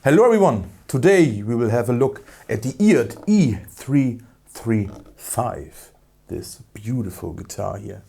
Hello everyone! Today we will have a look at the Eart E-335. This beautiful guitar here.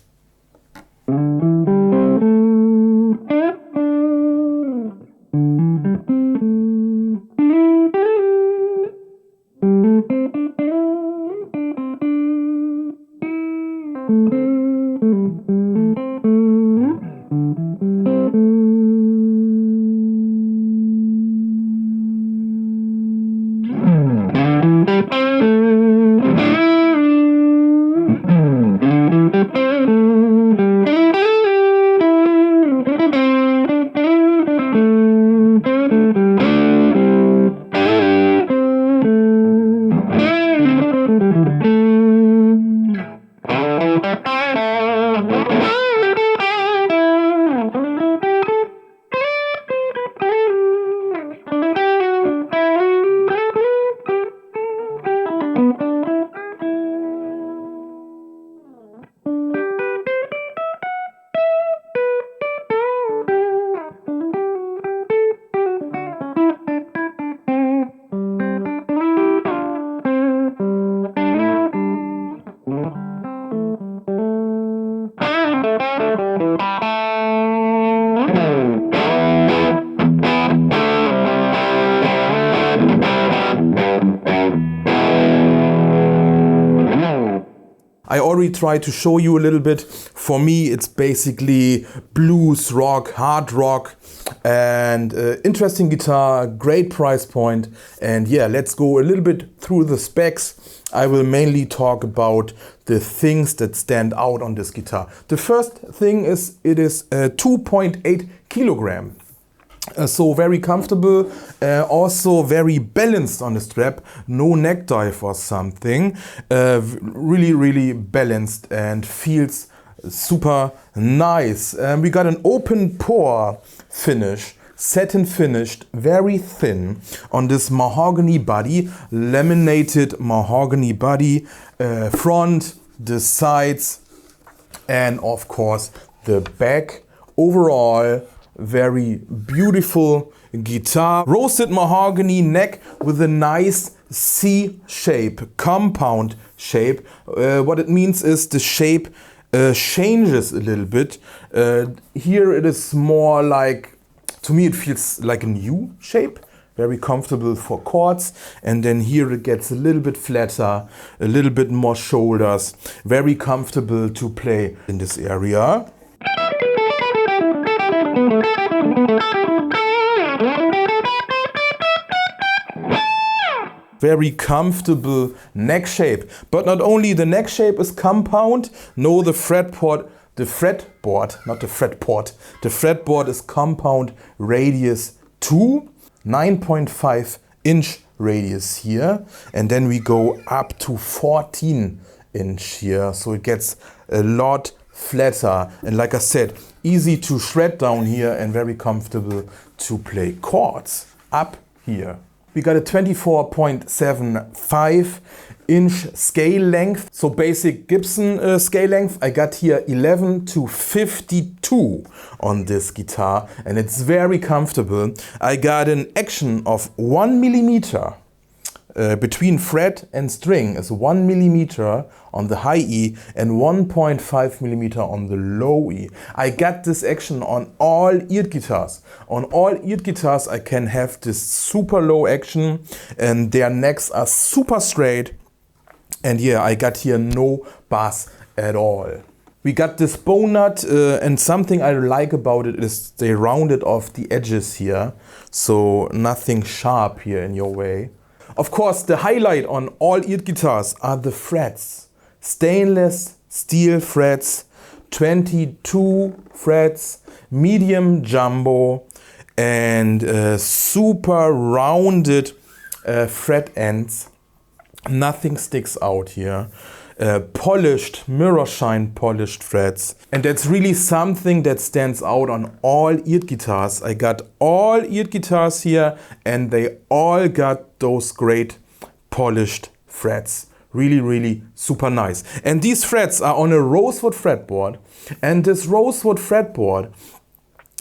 I already tried to show you a little bit. For me it's basically blues, rock, hard rock, and interesting guitar, great price point. And yeah, let's go a little bit through the specs. I will mainly talk about the things that stand out on this guitar. The first thing is it is 2.8 kilogram. So very comfortable, also very balanced on the strap, no neck dive or something, really balanced and feels super nice. We got an open pore finish, satin finished, very thin on this mahogany body, laminated mahogany body, front, the sides, and of course the back. Overall, very beautiful guitar. Roasted mahogany neck with a nice C shape, compound shape. What it means is the shape changes a little bit. Here it is more like, to me it feels like a U shape. Very comfortable for chords. And then here it gets a little bit flatter, a little bit more shoulders. Very comfortable to play in this area. Very comfortable neck shape, but not only the neck shape is compound, no, the fretboard is compound radius 2, 9.5 inch radius here, and then we go up to 14 inch here, so it gets a lot flatter, and like I said, easy to shred down here and very comfortable to play chords up here. We got a 24.75 inch scale length, so basic Gibson scale length. I got here 11 to 52 on this guitar, and it's very comfortable. I got an action of 1 millimeter between fret and string, is 1 millimeter on the high E and 1.5 millimeter on the low E. I got this action on all Eart guitars. On all Eart guitars I can have this super low action, and their necks are super straight. And yeah, I got here no bass at all. We got this bow nut, and something I like about it is they rounded off the edges here, so nothing sharp here in your way. Of course, the highlight on all Eart guitars are the frets. Stainless steel frets, 22 frets, medium jumbo, and super rounded fret ends. Nothing sticks out here. Polished, mirror shine polished frets. And that's really something that stands out on all Eart guitars. I got all Eart guitars here, and they all got those great polished frets. Really super nice. And these frets are on a rosewood fretboard, and this rosewood fretboard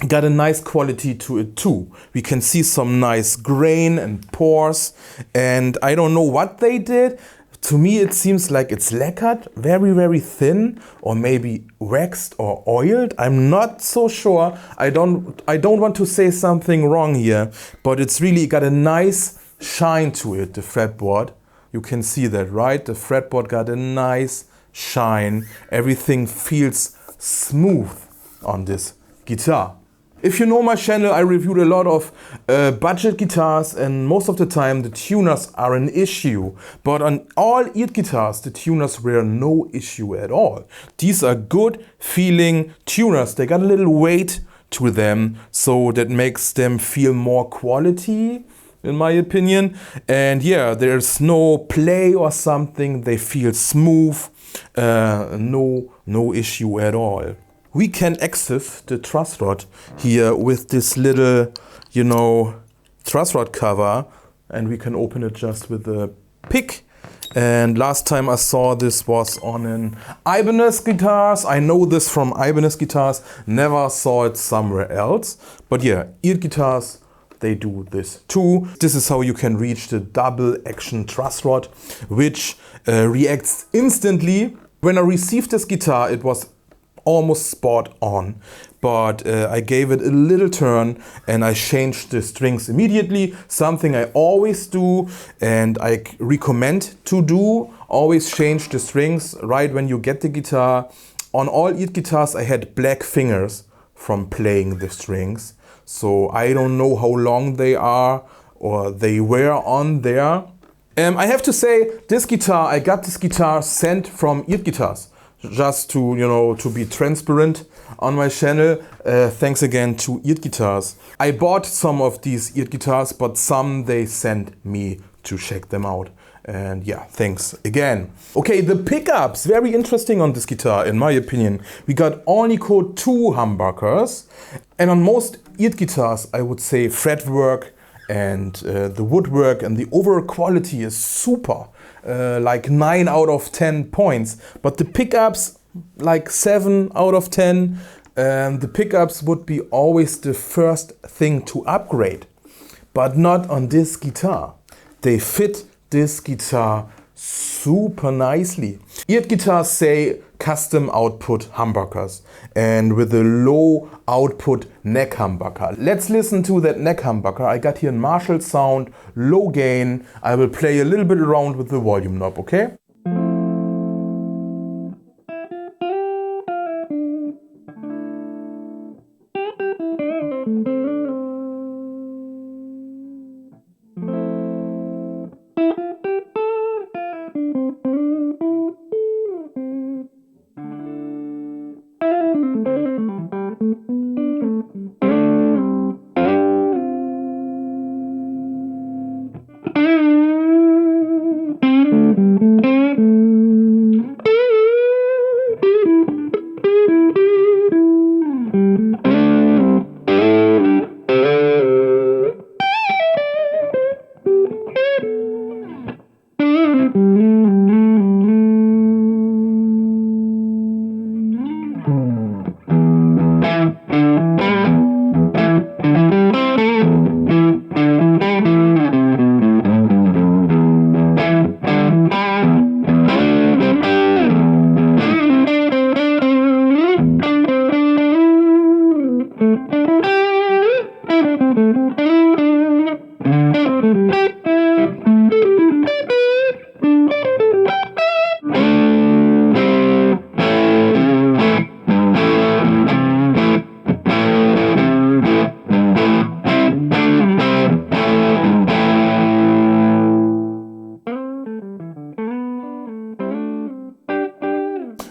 got a nice quality to it too. We can see some nice grain and pores, and I don't know what they did. To me it seems like it's lacquered, very very thin, or maybe waxed or oiled. I'm not so sure. I don't want to say something wrong here, but it's really got a nice shine to it, the fretboard. You can see that, right? The fretboard got a nice shine. Everything feels smooth on this guitar. If you know my channel, I reviewed a lot of budget guitars, and most of the time the tuners are an issue. But on all Eart guitars, the tuners were no issue at all. These are good feeling tuners. They got a little weight to them, so that makes them feel more quality, in my opinion. And yeah, there's no play or something. They feel smooth, no issue at all. We can access the truss rod here with this little, you know, truss rod cover, and we can open it just with a pick. And last time I saw this was on an Ibanez guitars. I know this from Ibanez guitars, never saw it somewhere else. But yeah, Eart guitars, they do this too. This is how you can reach the double action truss rod, which reacts instantly. When I received this guitar, it was almost spot on, but I gave it a little turn and I changed the strings immediately, something I always do and I recommend to do. Always change the strings right when you get the guitar. On all Eart guitars I had black fingers from playing the strings, so I don't know how long they are or they were on there. I have to say, this guitar, I got this guitar sent from Eart guitars. Just to, you know, to be transparent on my channel. Thanks again to Eart guitars. I bought some of these Eart guitars, but some they sent me to check them out. And yeah, thanks again. Okay, the pickups, very interesting on this guitar, in my opinion. We got Alnico 2 humbuckers, and on most Eart guitars, I would say fretwork and the woodwork and the overall quality is super. Like 9 out of 10 points, but the pickups like 7 out of 10. The pickups would be always the first thing to upgrade, but not on this guitar. They fit this guitar super nicely. Eart guitars say custom output humbuckers and with a low output neck humbucker. Let's listen to that neck humbucker. I got here a Marshall sound, low gain. I will play a little bit around with the volume knob, okay?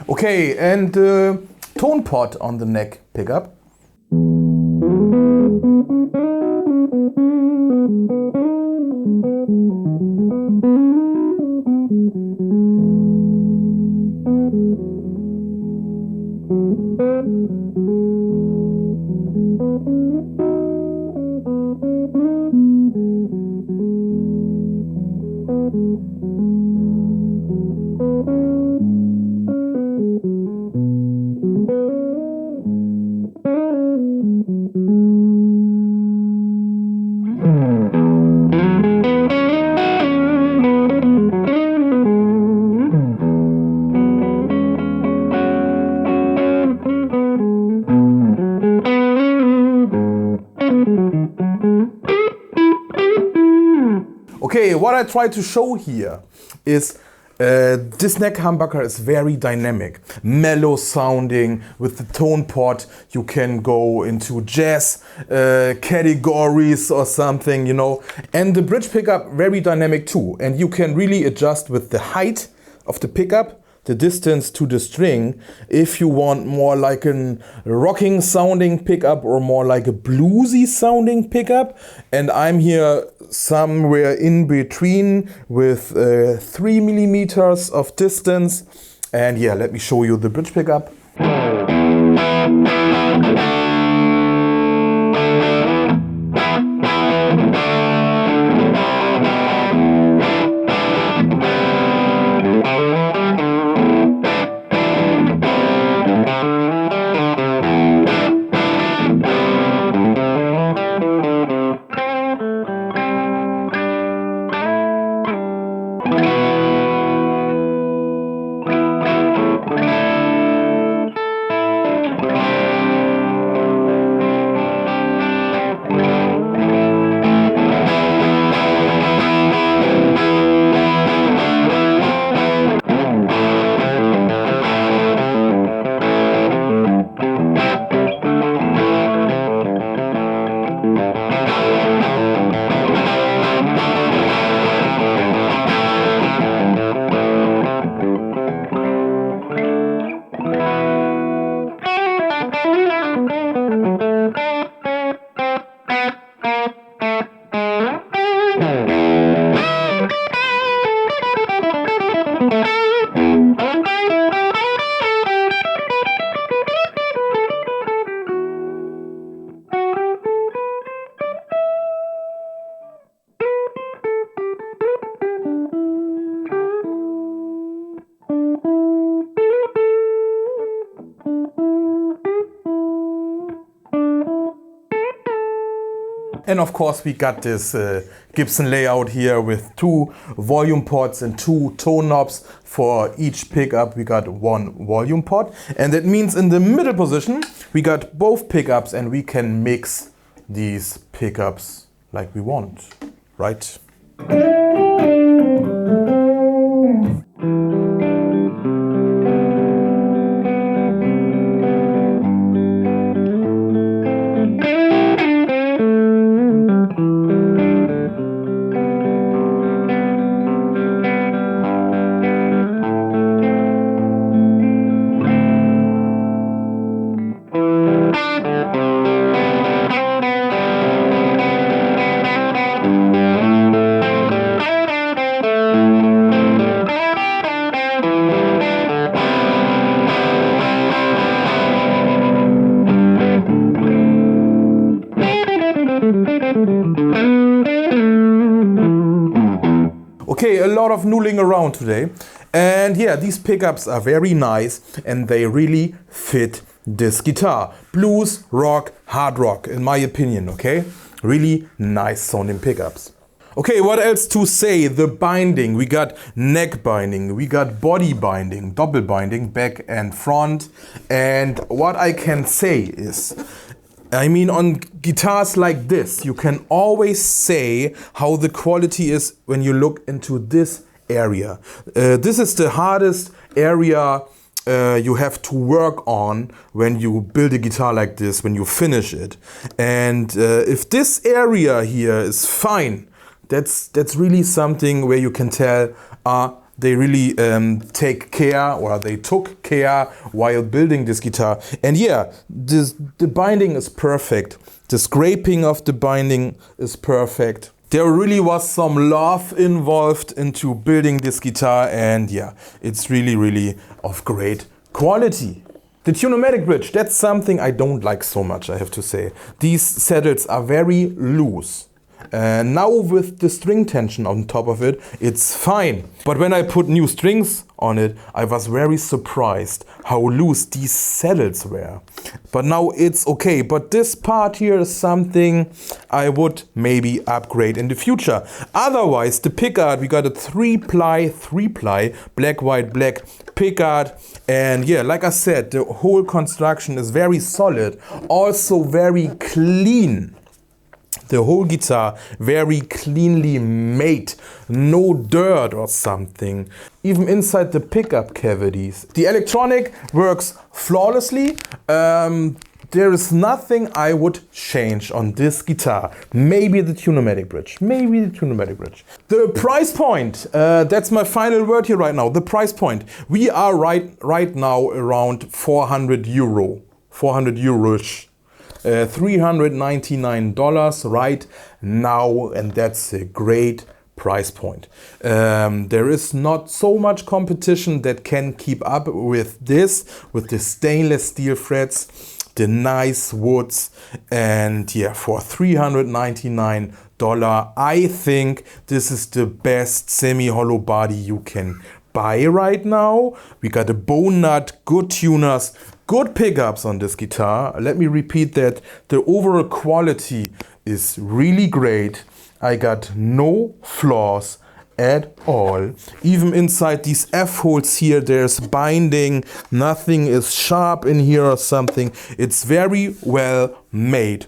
Okay, and the tone pot on the neck pickup. Okay, what I try to show here is this neck humbucker is very dynamic, mellow sounding. With the tone pot you can go into jazz categories or something, you know. And the bridge pickup very dynamic too, and you can really adjust with the height of the pickup, the distance to the string, if you want more like a rocking sounding pickup or more like a bluesy sounding pickup. And I'm here somewhere in between with 3 millimeters of distance. And yeah, let me show you the bridge pickup. And of course we got this Gibson layout here with 2 volume pots and 2 tone knobs. For each pickup we got 1 volume pot, and that means in the middle position we got both pickups, and we can mix these pickups like we want, right? Okay, a lot of noodling around today. And yeah, these pickups are very nice and they really fit this guitar. Blues, rock, hard rock, in my opinion, okay? Really nice sounding pickups. Okay, what else to say? The binding. We got neck binding, we got body binding, double binding, back and front. And what I can say is, I mean, on guitars like this, you can always say how the quality is when you look into this area. This is the hardest area you have to work on when you build a guitar like this, when you finish it. And if this area here is fine, that's really something where you can tell they really take care, or they took care while building this guitar. And yeah, the binding is perfect. The scraping of the binding is perfect. There really was some love involved into building this guitar, and yeah, it's really of great quality. The Tune-o-matic bridge, that's something I don't like so much, I have to say. These saddles are very loose. Now with the string tension on top of it, it's fine. But when I put new strings on it, I was very surprised how loose these saddles were. But now it's okay. But this part here is something I would maybe upgrade in the future. Otherwise, the pickguard, we got a 3-ply, black, white, black pickguard. And yeah, like I said, the whole construction is very solid, also very clean. The whole guitar very cleanly made, no dirt or something, even inside the pickup cavities. The electronic works flawlessly. There is nothing I would change on this guitar. Maybe the Tune-o-matic bridge. Maybe the Tune-o-matic bridge. The price point, that's my final word here right now. The price point. We are right now around 400 euro. 400 euros. $399 right now, and that's a great price point. There is not so much competition that can keep up with this, with the stainless steel frets, the nice woods, and yeah, for $399, I think this is the best semi-hollow body you can buy right now. We got a bone nut, good tuners, good pickups on this guitar. Let me repeat that. The overall quality is really great. I got no flaws at all. Even inside these F-holes here, there's binding. Nothing is sharp in here or something. It's very well made.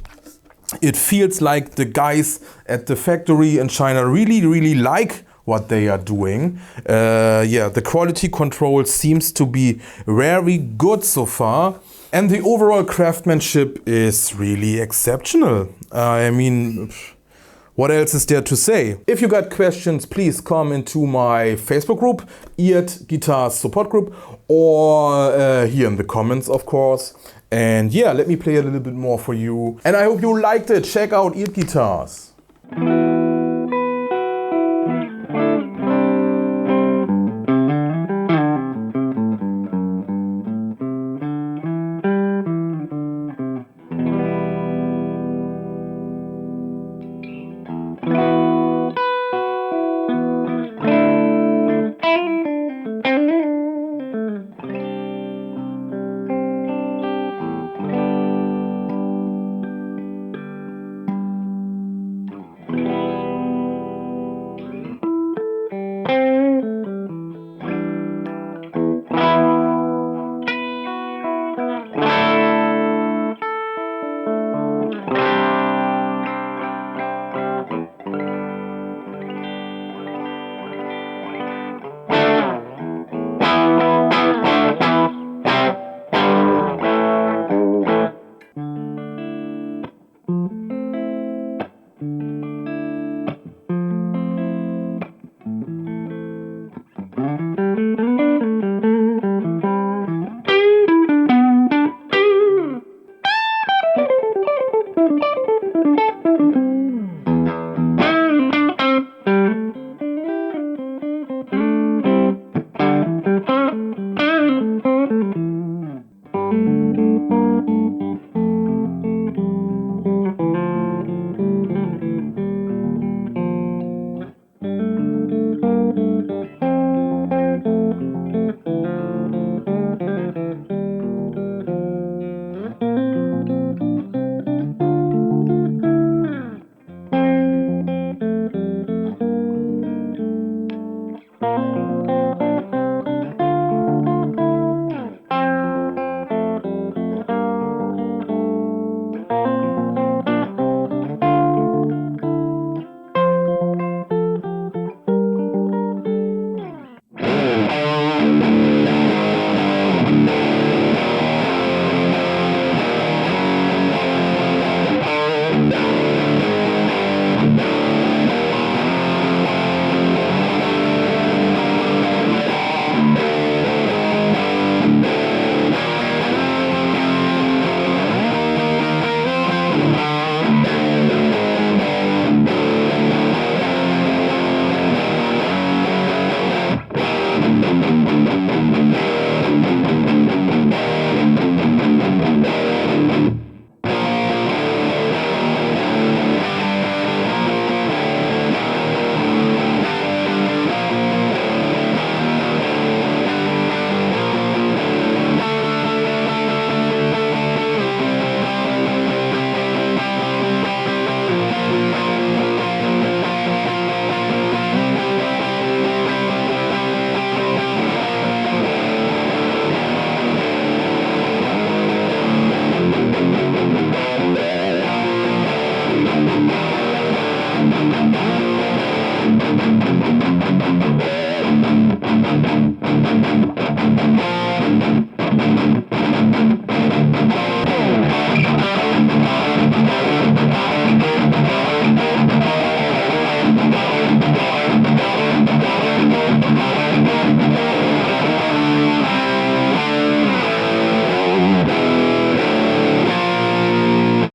It feels like the guys at the factory in China really like what they are doing. Yeah, the quality control seems to be very good so far. And the overall craftsmanship is really exceptional. I mean, what else is there to say? If you got questions, please come into my Facebook group, Eart Guitar Support Group, or here in the comments, of course. And yeah, let me play a little bit more for you. And I hope you liked it. Check out Eart Guitars.